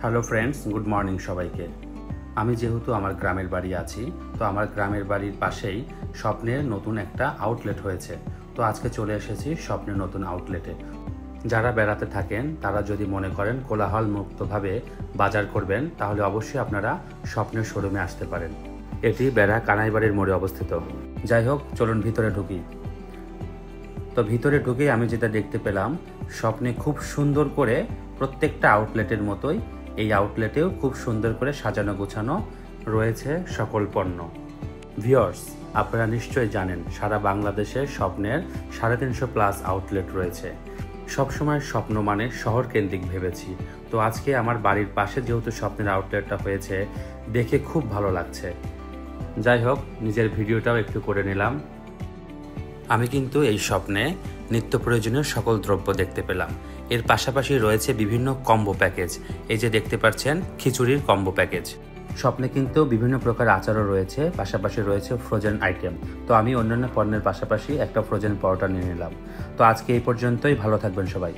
Hello friends, good morning সবাইকে। আমি যেহেতু আমার গ্রামের বাড়ি আছি, তো আমার গ্রামের বাড়ির পাশেই স্বপ্নের নতুন একটা আউটলেট হয়েছে। তো আজকে চলে এসেছি স্বপ্নের নতুন আউটলেটে। যারা বেড়াতে থাকেন তারা যদি মনে করেন কোলাহল মুক্তভাবে বাজার করবেন, তাহলে অবশ্যই আপনারা স্বপ্নের শোরুমে আসতে পারেন। এটি বেড়া কানাইবাড়ির মোড়ে অবস্থিত। যাই হোক, চলুন ভিতরে ঢুকি। তো ভিতরে ঢুকে আমি যেটা দেখতে পেলাম, স্বপ্নে খুব সুন্দর করে প্রত্যেকটা আউটলেটের মতোই এই আউটলেটেও খুব সুন্দর করে সাজানো গোছানো রয়েছে সকল পণ্য। ভিউয়ার্স, আপনারা নিশ্চয়ই জানেন সারা বাংলাদেশে স্বপ্নের 350+ আউটলেট রয়েছে। সবসময় স্বপ্ন মানে শহর কেন্দ্রিক ভেবেছি, তো আজকে আমার বাড়ির পাশে যেহেতু স্বপ্নের আউটলেটটা হয়েছে, দেখে খুব ভালো লাগছে। যাই হোক, নিজের ভিডিওটাও একটু করে নিলাম। আমি কিন্তু এই স্বপ্নে নিত্য প্রয়োজনীয় সকল দ্রব্য দেখতে পেলাম। এর পাশাপাশি রয়েছে বিভিন্ন কম্বো প্যাকেজ। এই যে দেখতে পাচ্ছেন, খিচুড়ির কম্বো প্যাকেজ। স্বপ্নে কিন্তু বিভিন্ন প্রকার আচারও রয়েছে, পাশাপাশি রয়েছে ফ্রোজেন আইটেম। তো আমি অন্যান্য পণ্যের পাশাপাশি একটা ফ্রোজেন পরোটা নিয়ে নিলাম। তো আজকে এই পর্যন্তই, ভালো থাকবেন সবাই।